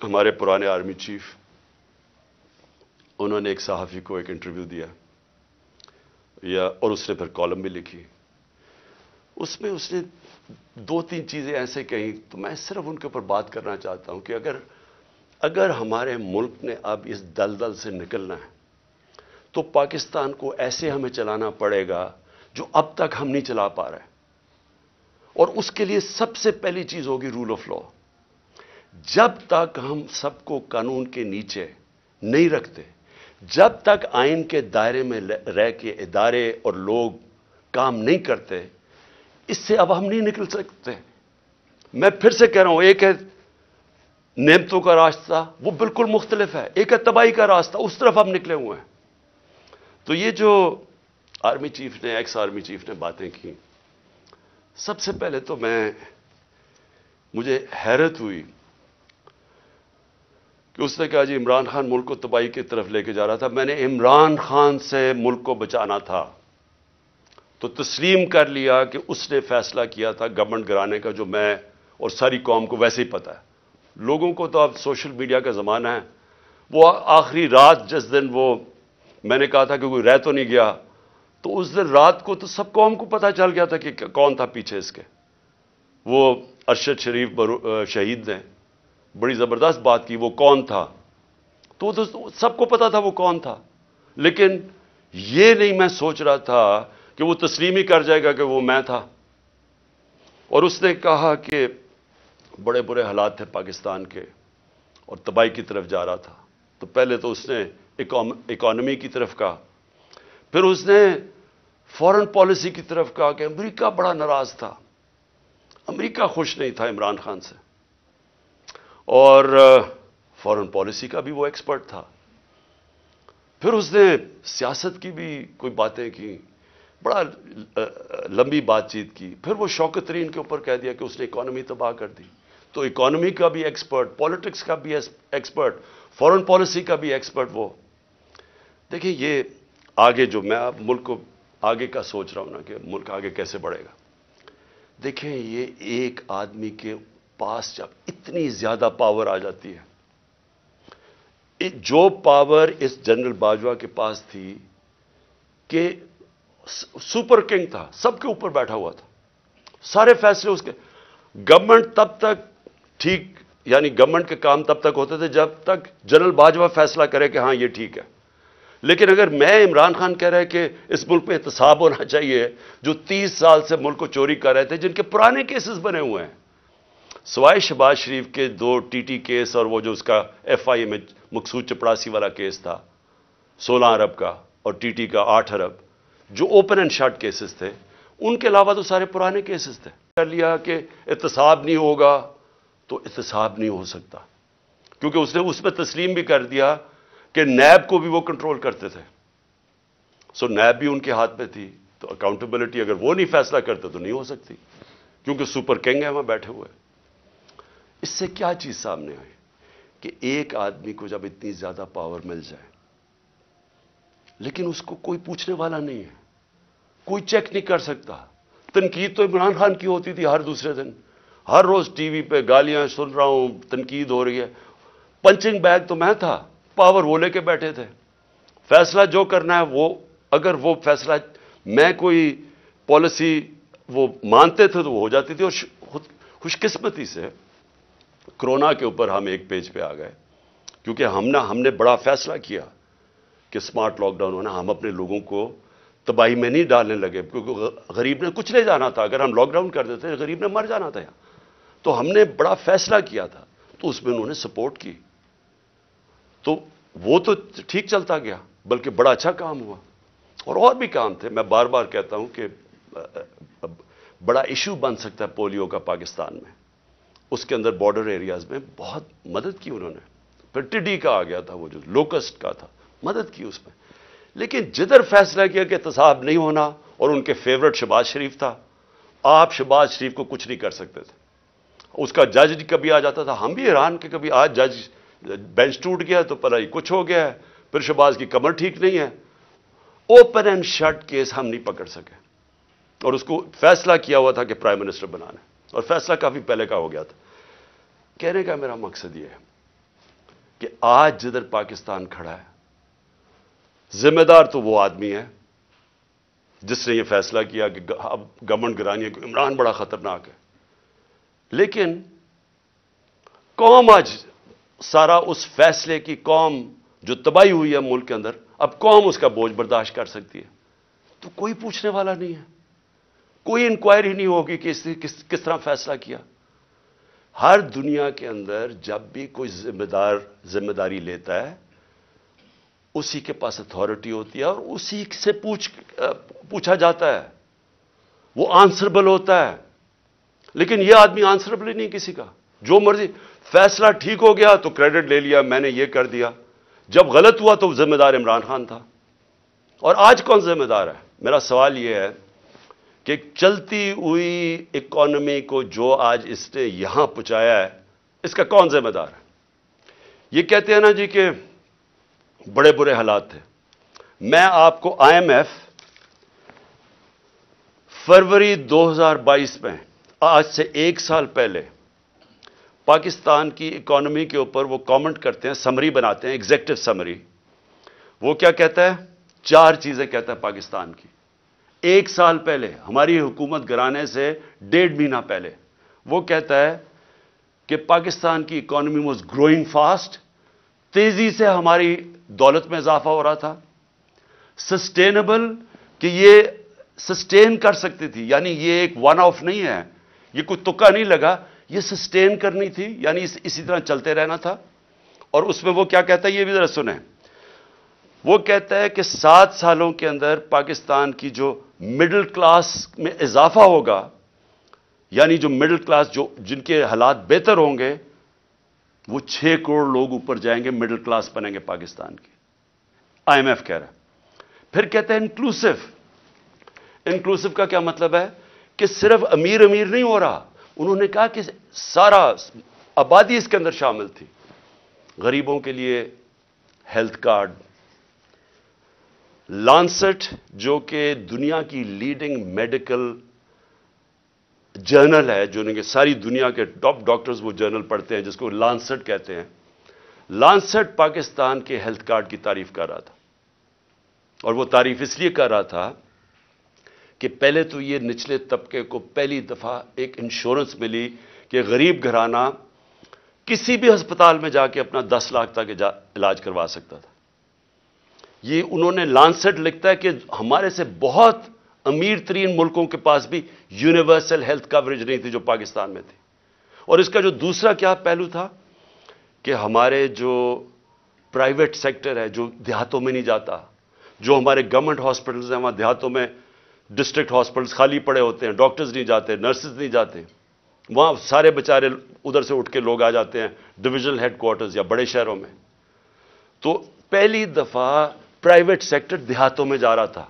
ہمارے پرانے army chief, انہوں نے ایک صحافی کو ایک انٹرویو دیا اور اس نے پھر کالم بھی لکھی. اس میں اس نے 2-3 چیزیں ایسے کہیں، تو میں صرف ان کے اوپر بات کرنا چاہتا ہوں کہ اگر ہمارے ملک نے اب اس دلدل سے نکلنا ہے تو پاکستان کو ایسے ہمیں چلانا پڑے گا جو اب تک ہم نہیں چلا پا رہے. اور اس کے لیے سب سے پہلی چیز ہوگی رول آف لا. جب تک ہم سب کو قانون کے نیچے نہیں رکھتے، جب تک آئین کے دائرے میں رہ کے ادارے اور لوگ کام نہیں کرتے، اس سے اب ہم نہیں نکل سکتے. میں پھر سے کہہ رہا ہوں، ایک ہے نعمتوں کا راستہ، وہ بالکل مختلف ہے. ایک ہے تباہی کا راستہ، اس طرف ہم نکلے ہوئے ہیں. تو یہ جو آرمی چیف نے، ایکس آرمی چیف نے باتیں کی، سب سے پہلے تو مجھے حیرت ہوئی کہ اس نے کہا جی عمران خان ملک کو تباہی کی طرف لے کے جا رہا تھا. میں نے عمران خان سے ملک کو بچانا تھا تو تسلیم کر لیا کہ اس نے فیصلہ کیا تھا گورنمنٹ گرانے کا، جو میں اور ساری قوم کو ویسے ہی پتہ ہے. لوگوں کو تو اب سوشل میڈیا کا زمانہ ہے. وہ آخری رات جس دن وہ میں نے کہا تھا کہ کوئی رہ تو نہیں گیا، تو اس دن رات کو تو سب قوم کو پتہ چل گیا تھا کہ کون تھا پیچھے اس کے. وہ ارشد شریف شہید نے بڑی زبردست بات کی، وہ کون تھا، تو سب کو پتا تھا وہ کون تھا. لیکن یہ نہیں میں سوچ رہا تھا کہ وہ تسلیم ہی کر جائے گا کہ وہ میں تھا. اور اس نے کہا کہ بڑے برے حالات تھے پاکستان کے اور تباہی کی طرف جا رہا تھا. تو پہلے تو اس نے اکانومی کی طرف کہا، پھر اس نے فورن پالیسی کی طرف کہا کہ امریکہ بڑا ناراض تھا، امریکہ خوش نہیں تھا عمران خان سے. اور فورن پالیسی کا بھی وہ ایکسپرٹ تھا. پھر اس نے سیاست کی بھی کوئی باتیں کی، بڑا لمبی بات چیت کی. پھر وہ شوکت ترین کے اوپر کہہ دیا کہ اس نے اکانومی تباہ کر دی. تو اکانومی کا بھی ایکسپرٹ، پالیٹکس کا بھی ایکسپرٹ، فورن پالیسی کا بھی ایکسپرٹ وہ. دیکھیں یہ آگے جو میں اب ملک کو آگے کا سوچ رہا ہوں نا کہ ملک آگے کیسے بڑھے گا. دیکھیں یہ ایک آدمی کے پاس جب اتنی زیادہ پاور آ جاتی ہے، جو پاور اس جنرل باجوہ کے پاس تھی کہ سپر کنگ تھا، سب کے اوپر بیٹھا ہوا تھا، سارے فیصلے اس کے. گورنمنٹ تب تک ٹھیک، یعنی گورنمنٹ کے کام تب تک ہوتے تھے جب تک جنرل باجوہ فیصلہ کرے کہ ہاں یہ ٹھیک ہے. لیکن اگر میں عمران خان کہہ رہے کہ اس ملک میں احتساب ہونا چاہیے، جو 30 سال سے ملک کو چوری کر رہے تھے، جن کے پرانے کیسز بنے ہوئے ہیں، سوائے شہباز شریف کے 2 ٹی ٹی کیس اور وہ جو اس کا ایف آئی اے میں مقصود چپڑاسی والا کیس تھا 16 ارب کا، اور ٹی ٹی کا 8 ارب، جو اوپن اینڈ شٹ کیسز تھے، ان کے علاوہ تو سارے پرانے کیسز تھے. کر لیا کہ احتساب نہیں ہوگا، تو احتساب نہیں ہو سکتا، کیونکہ اس نے اس میں تسلیم بھی کر دیا کہ نیب کو بھی وہ کنٹرول کرتے تھے. سو نیب بھی ان کے ہاتھ میں تھی، تو اکاؤنٹیبلٹی اگر وہ نہیں فیصلہ کرتے تو نہیں ہو سکتی، کیونکہ سپر کنگ ہے وہاں بیٹھے ہوئے. اس سے کیا چیز سامنے آئی کہ ایک آدمی کو جب اتنی زیادہ پاور مل جائے لیکن اس کو کوئی پوچھنے والا نہیں ہے، کوئی چیک نہیں کر سکتا. تنقید تو عمران خان کی ہوتی تھی ہر دوسرے دن، ہر روز ٹی وی پہ گالیاں سن رہا ہوں، تنقید ہو رہی ہے. پنچنگ بیگ تو میں تھا، پاور وہ لے کے بیٹھے تھے. فیصلہ جو کرنا ہے وہ، اگر وہ فیصلہ میں کوئی پالیسی وہ مانتے تھے تو وہ ہو جاتی تھی. اور خوش قسمتی سے کرونا کے اوپر ہم ایک پیج پہ آ گئے، کیونکہ ہم نے بڑا فیصلہ کیا کہ سمارٹ لاک ڈاؤن ہونا. ہم اپنے لوگوں کو تباہی میں نہیں ڈالنے لگے، کیونکہ غریب نے کچھ لے جانا تھا. اگر ہم لاک ڈاؤن کر دیتے غریب نے مر جانا تھا. تو ہم نے بڑا فیصلہ کیا تھا، تو اس میں انہوں نے سپورٹ کی، تو وہ تو ٹھیک چلتا گیا، بلکہ بڑا اچھا کام ہوا. اور بھی کام تھے. میں بار بار کہتا ہوں کہ بڑا ایشو بن سکتا ہے پولیو کا پاکستان میں. اس کے اندر بارڈر ایریاز میں بہت مدد کی انہوں نے. پھر ٹڈی کا آ گیا تھا، وہ جو لوکسٹ کا تھا، مدد کی اس میں. لیکن جدھر فیصلہ کیا کہ احتساب نہیں ہونا، اور ان کے فیورٹ شہباز شریف تھا، آپ شہباز شریف کو کچھ نہیں کر سکتے تھے. اس کا جج کبھی آ جاتا تھا، ہم بھی حیران کہ کبھی آج جج بینچ ٹوٹ گیا تو پتہ ہی کچھ ہو گیا ہے، پھر شہباز کی کمر ٹھیک نہیں ہے. اوپن اینڈ شٹ کیس ہم نہیں پکڑ سکے، اور اس کو فیصلہ کیا ہوا تھا کہ پرائم منسٹر بنانا ہے، اور فیصلہ کافی پہلے کا ہو گیا تھا. کہنے کا میرا مقصد یہ ہے کہ آج جدھر پاکستان کھڑا ہے ذمہ دار تو وہ آدمی ہے جس نے یہ فیصلہ کیا کہ اب گورنمنٹ گرانی ہے کہ عمران بڑا خطرناک ہے، لیکن قوم آج سارا اس فیصلے کی قوم جو تباہی ہوئی ہے ملک کے اندر، اب قوم اس کا بوجھ برداشت کر سکتی ہے، تو کوئی پوچھنے والا نہیں ہے، کوئی انکوائری نہیں ہوگی کہ اس نے کس طرح فیصلہ کیا۔ ہر دنیا کے اندر جب بھی کوئی ذمہ داری لیتا ہے اسی کے پاس اتھارٹی ہوتی ہے اور اسی سے پوچھا جاتا ہے، وہ آنسربل ہوتا ہے، لیکن یہ آدمی آنسربل ہی نہیں کسی کا، جو مرضی فیصلہ ٹھیک ہو گیا تو کریڈٹ لے لیا، میں نے یہ کر دیا، جب غلط ہوا تو ذمہ دار عمران خان تھا۔ اور آج کون ذمہ دار ہے؟ میرا سوال یہ ہے کہ چلتی ہوئی اکانومی کو جو آج اس نے یہاں پہنچایا ہے اس کا کون ذمہ دار ہے؟ یہ کہتے ہیں نا جی کہ بڑے برے حالات تھے، میں آپ کو آئی ایم ایف فروری 2022 میں آج سے 1 سال پہلے پاکستان کی اکانومی کے اوپر وہ کامنٹ کرتے ہیں، سمری بناتے ہیں، ایگزیکٹو سمری۔ وہ کیا کہتا ہے؟ 4 چیزیں کہتا ہے پاکستان کی 1 سال پہلے، ہماری حکومت گرانے سے 1.5 مہینہ پہلے۔ وہ کہتا ہے کہ پاکستان کی اکانومی واز گروئنگ فاسٹ، تیزی سے ہماری دولت میں اضافہ ہو رہا تھا، سسٹینیبل کہ یہ سسٹین کر سکتی تھی، یعنی یہ ایک ون آف نہیں ہے، یہ کوئی تکا نہیں لگا، یہ سسٹین کرنی تھی، یعنی اسی طرح چلتے رہنا تھا۔ اور اس میں وہ کیا کہتا ہے یہ بھی ذرا سنیں، وہ کہتا ہے کہ 7 سالوں کے اندر پاکستان کی جو مڈل کلاس میں اضافہ ہوگا، یعنی جو مڈل کلاس جن کے حالات بہتر ہوں گے، وہ 6 کروڑ لوگ اوپر جائیں گے، مڈل کلاس بنیں گے پاکستان کی، آئی ایم ایف کہہ رہا ہے۔ پھر کہتا ہے انکلوسو۔ انکلوسو کا کیا مطلب ہے؟ کہ صرف امیر امیر نہیں ہو رہا، انہوں نے کہا کہ سارا آبادی اس کے اندر شامل تھی، غریبوں کے لیے ہیلتھ کارڈ، لانسٹ جو کہ دنیا کی لیڈنگ میڈیکل جرنل ہے، جو ساری دنیا کے ٹاپ ڈاکٹرز وہ جرنل پڑھتے ہیں، جس کو لانسٹ کہتے ہیں، لانسٹ پاکستان کے ہیلتھ کارڈ کی تعریف کر رہا تھا، اور وہ تعریف اس لیے کر رہا تھا کہ پہلے تو یہ نچلے طبقے کو پہلی دفعہ ایک انشورنس ملی کہ غریب گھرانہ کسی بھی ہسپتال میں جا کے اپنا 10 لاکھ تک علاج کروا سکتا تھا۔ یہ انہوں نے لانسٹ لکھتا ہے کہ ہمارے سے بہت امیر ترین ملکوں کے پاس بھی یونیورسل ہیلتھ کوریج نہیں تھی جو پاکستان میں تھی۔ اور اس کا جو دوسرا کیا پہلو تھا کہ ہمارے جو پرائیویٹ سیکٹر ہے جو دیہاتوں میں نہیں جاتا، جو ہمارے گورنمنٹ ہاسپٹلز ہیں وہاں دیہاتوں میں ڈسٹرکٹ ہاسپٹلز خالی پڑے ہوتے ہیں، ڈاکٹرز نہیں جاتے، نرسز نہیں جاتے، وہاں سارے بیچارے ادھر سے اٹھ کے لوگ آ جاتے ہیں ڈویژنل ہیڈ کوارٹرز یا بڑے شہروں میں۔ تو پہلی دفعہ پرائیویٹ سیکٹر دیہاتوں میں جا رہا تھا،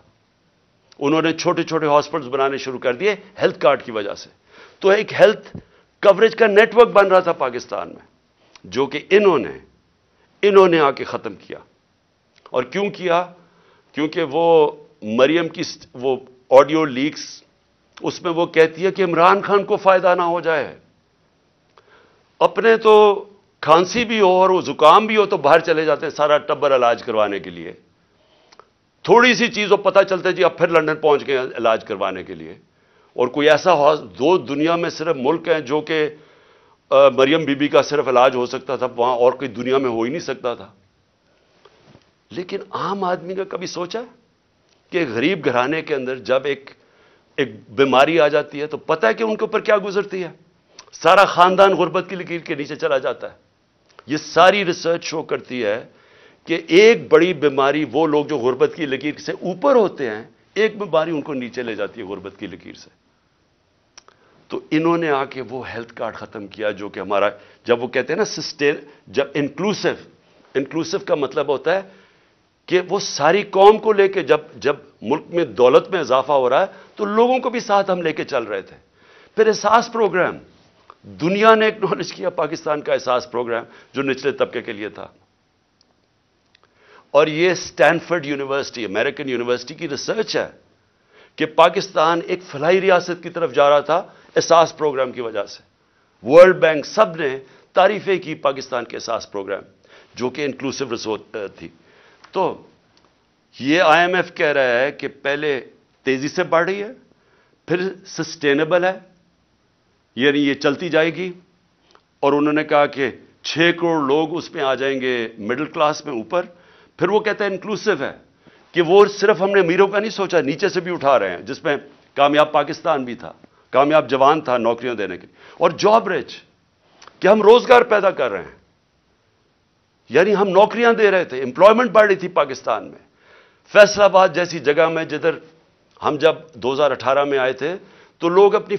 انہوں نے چھوٹے چھوٹے ہاسپٹلز بنانے شروع کر دیے ہیلتھ کارڈ کی وجہ سے۔ تو ایک ہیلتھ کوریج کا نیٹ ورک بن رہا تھا پاکستان میں، جو کہ انہوں نے آ کے ختم کیا۔ اور کیوں کیا؟ کیونکہ وہ مریم کی وہ آڈیو لیکس، اس میں وہ کہتی ہے کہ عمران خان کو فائدہ نہ ہو جائے، اپنے تو کھانسی بھی ہو اور وہ زکام بھی ہو تو باہر چلے جاتے ہیں سارا ٹبر علاج کروانے کے لیے، تھوڑی سی چیز ہو پتہ چلتا ہے جی اب پھر لندن پہنچ گئے علاج کروانے کے لیے۔ اور کوئی ایسا دو دنیا میں صرف ملک ہیں جو کہ مریم بی بی کا صرف علاج ہو سکتا تھا، وہاں اور کوئی دنیا میں ہو ہی نہیں سکتا تھا۔ لیکن عام آدمی کا کبھی سوچا کہ غریب گھرانے کے اندر جب ایک بیماری آ جاتی ہے تو پتہ ہے کہ ان کے اوپر کیا گزرتی ہے؟ سارا خاندان غربت کی لکیر کے نیچے چلا جاتا ہے۔ یہ ساری ریسرچ شو کرتی ہے کہ ایک بڑی بیماری وہ لوگ جو غربت کی لکیر سے اوپر ہوتے ہیں، ایک بیماری ان کو نیچے لے جاتی ہے غربت کی لکیر سے۔ تو انہوں نے آ کے وہ ہیلتھ کارڈ ختم کیا جو کہ ہمارا، جب وہ کہتے ہیں نا سسٹین، جب انکلوسو کا مطلب ہوتا ہے کہ وہ ساری قوم کو لے کے، جب ملک میں دولت میں اضافہ ہو رہا ہے تو لوگوں کو بھی ساتھ ہم لے کے چل رہے تھے۔ پھر احساس پروگرام، دنیا نے ایکنالج کیا پاکستان کا احساس پروگرام جو نچلے طبقے کے لیے تھا۔ اور یہ اسٹینفورڈ یونیورسٹی، امریکن یونیورسٹی کی ریسرچ ہے کہ پاکستان ایک فلاحی ریاست کی طرف جا رہا تھا احساس پروگرام کی وجہ سے۔ ورلڈ بینک سب نے تعریفیں کی پاکستان کے احساس پروگرام، جو کہ انکلوسیو ریسورس تھی. تو یہ IMF کہہ رہا ہے کہ پہلے تیزی سے بڑھ رہی ہے، پھر سسٹینیبل ہے، یعنی یہ چلتی جائے گی. اور انہوں نے کہا کہ 6 کروڑ لوگ اس میں آ جائیں گے مڈل کلاس میں اوپر. پھر وہ کہتا ہے انکلوسیو ہے، کہ وہ صرف ہم نے امیروں کا نہیں سوچا، نیچے سے بھی اٹھا رہے ہیں، جس میں کامیاب پاکستان بھی تھا، کامیاب جوان تھا نوکریاں دینے کے، اور جاب ریچ کہ ہم روزگار پیدا کر رہے ہیں، یعنی ہم نوکریاں دے رہے تھے، امپلائمنٹ بڑھ رہی تھی پاکستان میں. فیصل آباد جیسی جگہ میں جدھر ہم جب 2018 میں آئے تھے تو لوگ اپنی